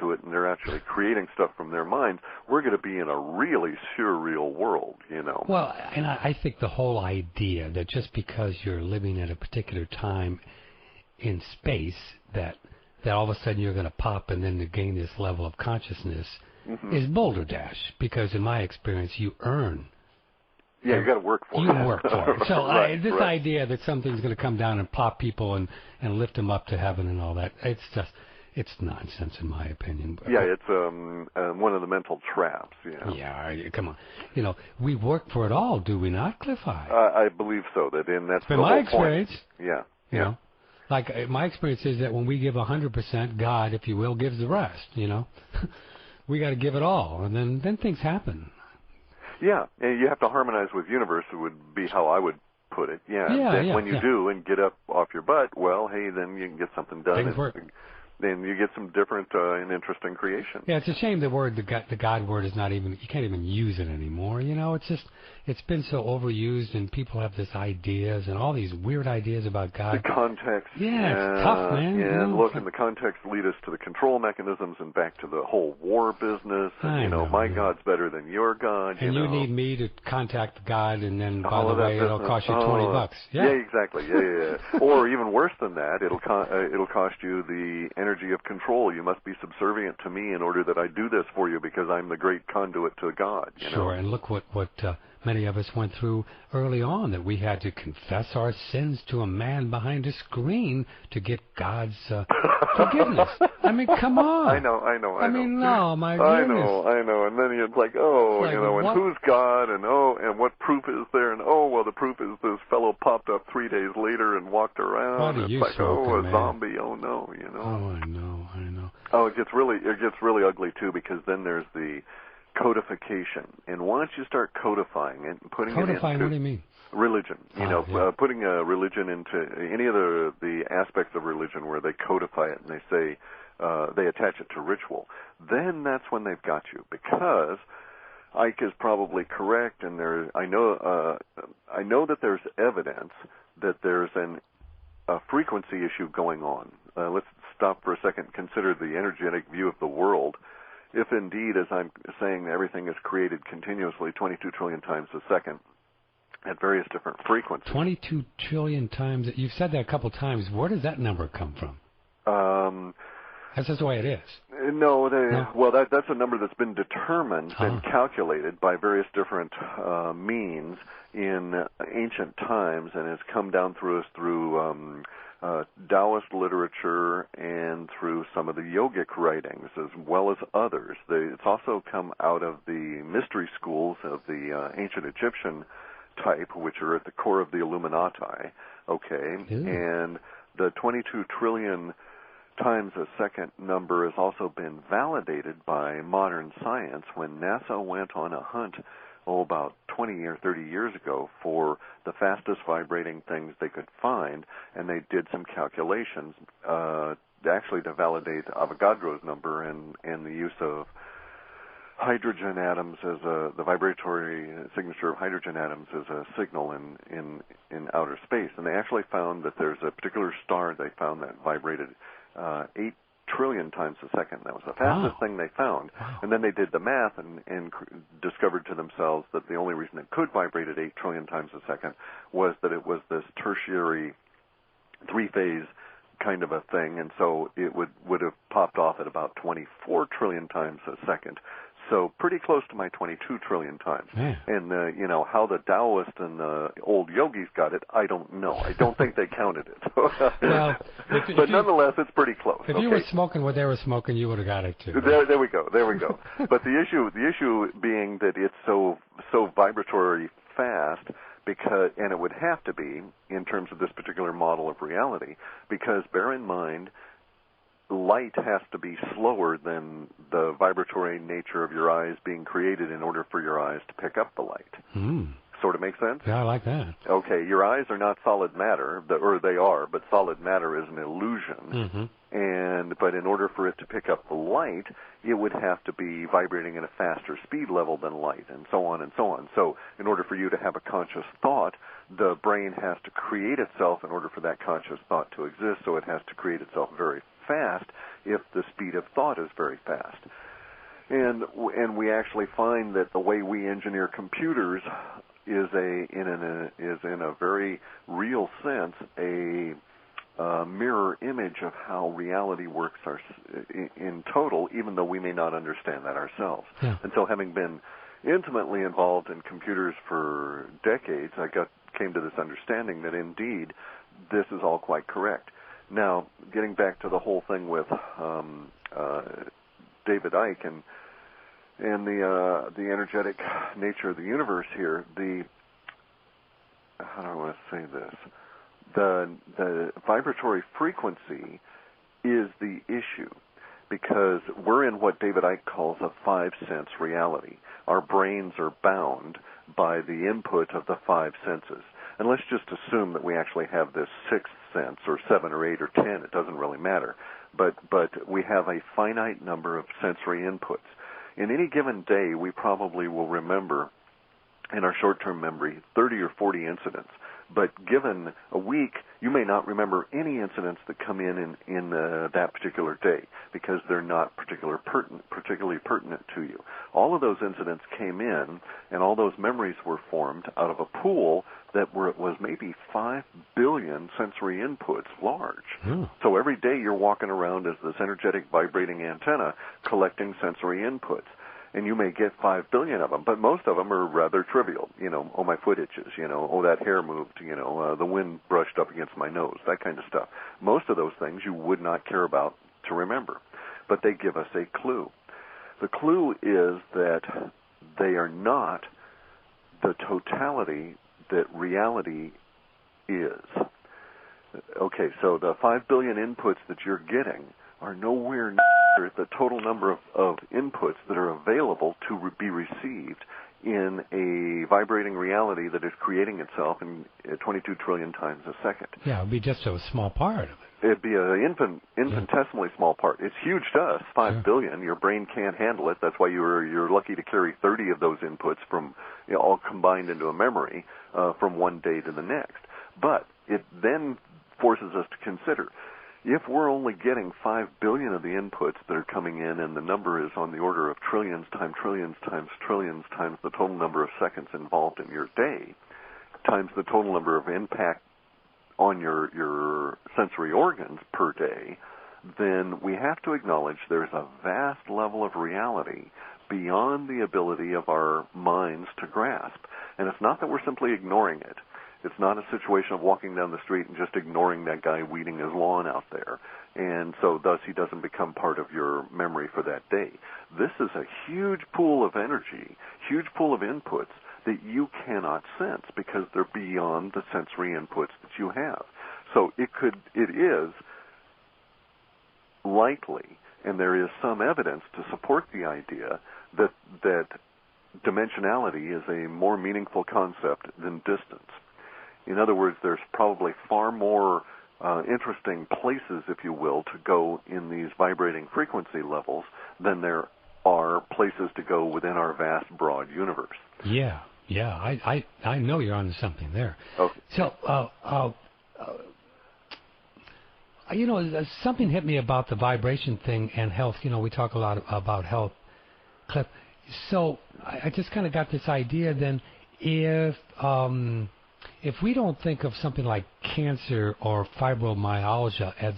to it and they're actually creating stuff from their minds, we're going to be in a really surreal world, you know. Well, and I think the whole idea that just because you're living at a particular time in space, that all of a sudden you're going to pop and then to gain this level of consciousness is balderdash, because in my experience, you earn. Yeah, you got to work for it. You work for it. So right, this idea that something's going to come down and pop people and lift them up to heaven and all that, it's nonsense in my opinion. Yeah, it's one of the mental traps. Yeah. Yeah, come on. You know, we work for it all, do we not, Clif? I believe so. That's been the my whole experience. Point. Yeah. You know, like my experience is that when we give 100%, God, if you will, gives the rest. You know, we got to give it all, and then things happen. Yeah, and you have to harmonize with universe. Would be how I would put it. Yeah. When you do and get up off your butt, well, hey, then you can get something done. Things work. Then you get some different and interesting creation. Yeah, it's a shame the God word is not even, you can't even use it anymore. You know, it's been so overused, and people have these ideas and all these weird ideas about God. The context. Yeah, it's tough, man. Yeah, and look, and the context lead us to the control mechanisms and back to the whole war business. And, my God's better than your God. And you need me to contact God, and then, by the way, it'll cost you $20. Yeah, exactly. Yeah. Or even worse than that, it'll cost you the energy of control. You must be subservient to me in order that I do this for you because I'm the great conduit to God. Sure, and look what many of us went through early on, that we had to confess our sins to a man behind a screen to get God's forgiveness. I mean, come on. I know. I mean, no, my goodness. I know. And then it's like, and who's God, and what proof is there? And the proof is this fellow popped up 3 days later and walked around. What are you it's like, a man? zombie. Oh no, Oh, I know. Oh, it gets really ugly too, because then there's the codification, and once you start codifying it and putting it into what do you mean? Religion, putting a religion into any of the aspects of religion where they codify it and they say they attach it to ritual, then that's when they've got you, because Ike is probably correct, and I know that there's evidence that there's a frequency issue going on. Let's stop for a second and consider the energetic view of the world. If indeed, as I'm saying, everything is created continuously 22 trillion times a second at various different frequencies. 22 trillion times. You've said that a couple times. Where does that number come from? That's just the way it is. No. Well, that's a number that's been determined and calculated by various different means in ancient times, and has come down through us through Taoist literature and through some of the yogic writings, as well as others. It's also come out of the mystery schools of the ancient Egyptian type, which are at the core of the Illuminati, okay? Ew. And the 22 trillion times a second number has also been validated by modern science when NASA went on a hunt about 20 or 30 years ago for the fastest vibrating things they could find, and they did some calculations actually to validate Avogadro's number and the use of hydrogen atoms as the vibratory signature of hydrogen atoms as a signal in outer space. And they actually found that there's a particular star they found that vibrated 8 trillion times a second. That was the fastest thing they found. Wow. And then they did the math and discovered to themselves that the only reason it could vibrate at 8 trillion times a second was that it was this tertiary three-phase kind of a thing, and so it would have popped off at about 24 trillion times a second. So pretty close to my 22 trillion times. Man. And, how the Taoists and the old yogis got it, I don't know. I don't think they counted it. Well, but nonetheless, it's pretty close. If you were smoking what they were smoking, you would have got it too. There we go. But the issue being that it's so vibratory fast, and it would have to be in terms of this particular model of reality, because bear in mind, light has to be slower than the vibratory nature of your eyes being created in order for your eyes to pick up the light. Sort of makes sense? Yeah, I like that. Okay, your eyes are not solid matter, or they are, but solid matter is an illusion. But in order for it to pick up the light, it would have to be vibrating at a faster speed level than light, and so on and so on. So in order for you to have a conscious thought, the brain has to create itself in order for that conscious thought to exist, so it has to create itself very fast if the speed of thought is very fast. And we actually find that the way we engineer computers is in a very real sense a mirror image of how reality works in total, even though we may not understand that ourselves. Yeah. And so, having been intimately involved in computers for decades, I came to this understanding that indeed this is all quite correct. Now, getting back to the whole thing with David Icke and the energetic nature of the universe here, how do I want to say this? The vibratory frequency is the issue, because we're in what David Icke calls a five-sense reality. Our brains are bound by the input of the five senses. And let's just assume that we actually have this sixth sense, or 7 or 8 or 10, it doesn't really matter. But we have a finite number of sensory inputs. In any given day, we probably will remember in our short-term memory 30 or 40 incidents. But given a week, you may not remember any incidents that come in that particular day, because they're not particularly pertinent to you. All of those incidents came in, and all those memories were formed out of a pool that was maybe 5 billion sensory inputs large. So every day you're walking around as this energetic vibrating antenna collecting sensory inputs. And you may get 5 billion of them, but most of them are rather trivial. Oh, my foot itches, oh, that hair moved, the wind brushed up against my nose, that kind of stuff. Most of those things you would not care about to remember, but they give us a clue. The clue is that they are not the totality that reality is. Okay, so the 5 billion inputs that you're getting are nowhere near the total number of inputs that are available to be received in a vibrating reality that is creating itself in 22 trillion times a second. Yeah, it would be just a small part of it. It'd be an infinitesimally small part. It's huge to us, 5 billion. Your brain can't handle it. That's why you're lucky to carry 30 of those inputs from all combined into a memory from one day to the next. But it then forces us to consider, if we're only getting 5 billion of the inputs that are coming in, and the number is on the order of trillions times trillions times trillions times the total number of seconds involved in your day, times the total number of impact on your sensory organs per day, then we have to acknowledge there's a vast level of reality beyond the ability of our minds to grasp. And it's not that we're simply ignoring it. It's not a situation of walking down the street and just ignoring that guy weeding his lawn out there, and so thus he doesn't become part of your memory for that day. This is a huge pool of energy, huge pool of inputs that you cannot sense because they're beyond the sensory inputs that you have. So it is likely, and there is some evidence to support the idea that dimensionality is a more meaningful concept than distance. In other words, there's probably far more interesting places, if you will, to go in these vibrating frequency levels than there are places to go within our vast, broad universe. Yeah, I know you're onto something there. Okay. So, something hit me about the vibration thing and health. We talk a lot about health, Clif. So I just kind of got this idea then, if we don't think of something like cancer or fibromyalgia as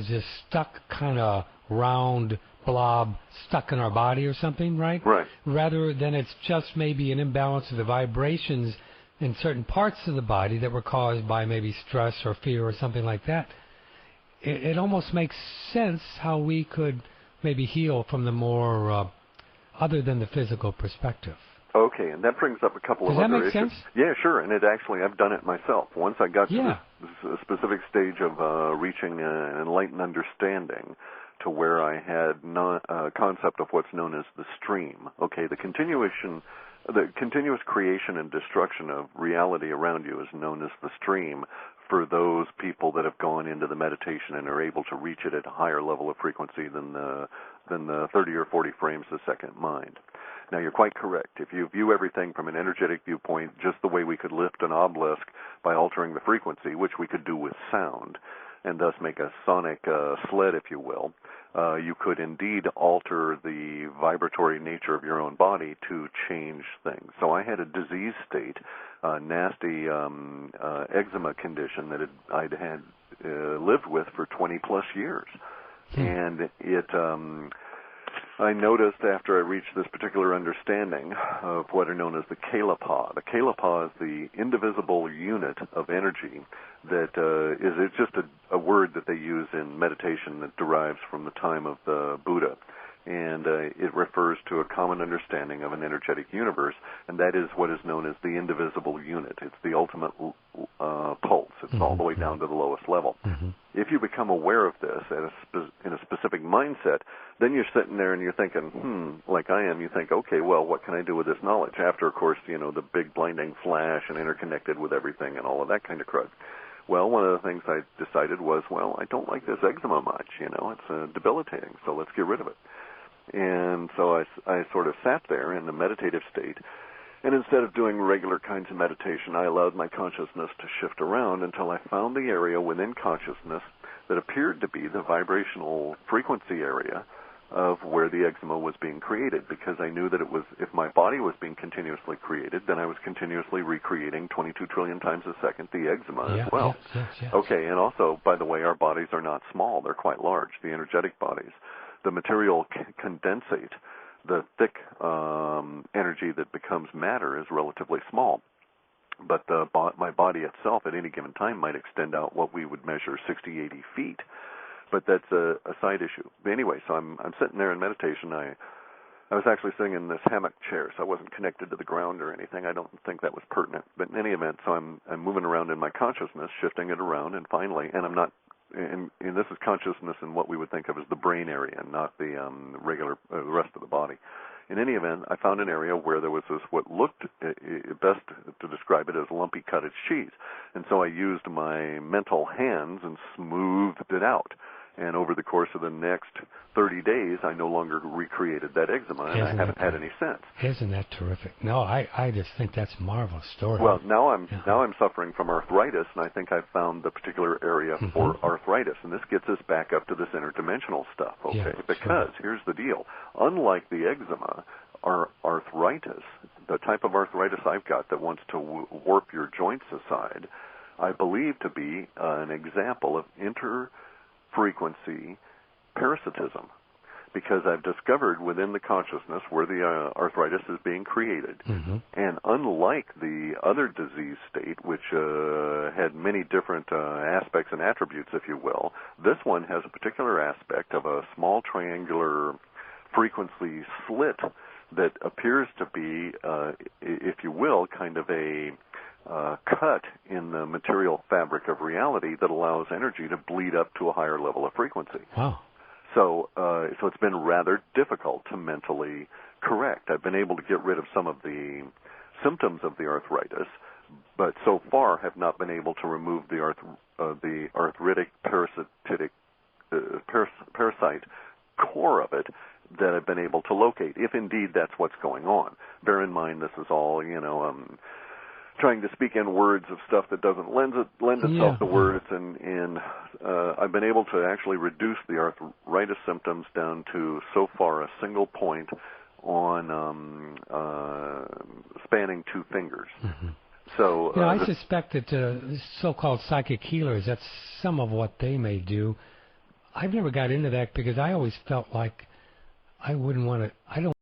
this stuck kind of round blob stuck in our body or something, right? Right. Rather than it's just maybe an imbalance of the vibrations in certain parts of the body that were caused by maybe stress or fear or something like that. It almost makes sense how we could maybe heal from the more other than the physical perspective. Okay, and that brings up a couple of other issues. Does that make sense? Yeah, sure, and I've done it myself. Once I got to this specific stage of reaching an enlightened understanding to where I had a concept of what's known as the stream. Okay, the continuous creation and destruction of reality around you is known as the stream for those people that have gone into the meditation and are able to reach it at a higher level of frequency than the 30 or 40 frames a second mind. Now, you're quite correct. If you view everything from an energetic viewpoint, just the way we could lift an obelisk by altering the frequency, which we could do with sound, and thus make a sonic sled, if you will, you could indeed alter the vibratory nature of your own body to change things. So I had a disease state, a nasty eczema condition that I'd had lived with for 20 plus years. And I noticed after I reached this particular understanding of what are known as the Clif. The Clif is the indivisible unit of energy that it's just a word that they use in meditation that derives from the time of the Buddha. And it refers to a common understanding of an energetic universe, and that is what is known as the indivisible unit. It's the ultimate pulse. It's all the way down to the lowest level. If you become aware of this in a specific mindset, then you're sitting there and you're thinking, like I am, you think, okay, well, what can I do with this knowledge? After, of course, the big blinding flash and interconnected with everything and all of that kind of crud. Well, one of the things I decided was, well, I don't like this eczema much, it's debilitating, so let's get rid of it. And so I sort of sat there in a meditative state, and instead of doing regular kinds of meditation, I allowed my consciousness to shift around until I found the area within consciousness that appeared to be the vibrational frequency area of where the eczema was being created, because I knew that it was, if my body was being continuously created, then I was continuously recreating 22 trillion times a second the eczema as well. Yes. Okay, and also, by the way, our bodies are not small. They're quite large, the energetic bodies. The material condensate, the thick energy that becomes matter, is relatively small. But my body itself at any given time might extend out what we would measure 60, 80 feet. But that's a side issue. But anyway, so I'm sitting there in meditation. I was actually sitting in this hammock chair, so I wasn't connected to the ground or anything. I don't think that was pertinent. But in any event, so I'm moving around in my consciousness, shifting it around, and finally, and I'm not, and this is consciousness in what we would think of as the brain area, not the regular rest of the body. In any event, I found an area where there was this, what looked best to describe it as lumpy cottage cheese. And so I used my mental hands and smoothed it out. And over the course of the next 30 days, I no longer recreated that eczema, and I haven't had any since. Isn't that terrific? No, I just think that's a marvelous story. Well, now I'm suffering from arthritis, and I think I've found the particular area for arthritis. And this gets us back up to this interdimensional stuff, okay? Yeah, because here's the deal. Unlike the eczema, our arthritis, the type of arthritis I've got that wants to warp your joints aside, I believe to be an example of interfrequency parasitism, because I've discovered within the consciousness where the arthritis is being created. And unlike the other disease state, which had many different aspects and attributes, if you will, this one has a particular aspect of a small triangular frequency slit that appears to be, if you will, kind of a cut in the material fabric of reality that allows energy to bleed up to a higher level of frequency. Wow. So it's been rather difficult to mentally correct. I've been able to get rid of some of the symptoms of the arthritis, but so far have not been able to remove the arthritic parasite core of it that I've been able to locate, if indeed that's what's going on. Bear in mind, this is all, trying to speak in words of stuff that doesn't lend itself to words, and I've been able to actually reduce the arthritis symptoms down to, so far, a single point on spanning 2 fingers. So I suspect that so-called psychic healers, that's some of what they may do. I've never got into that because I always felt like I wouldn't want to. I don't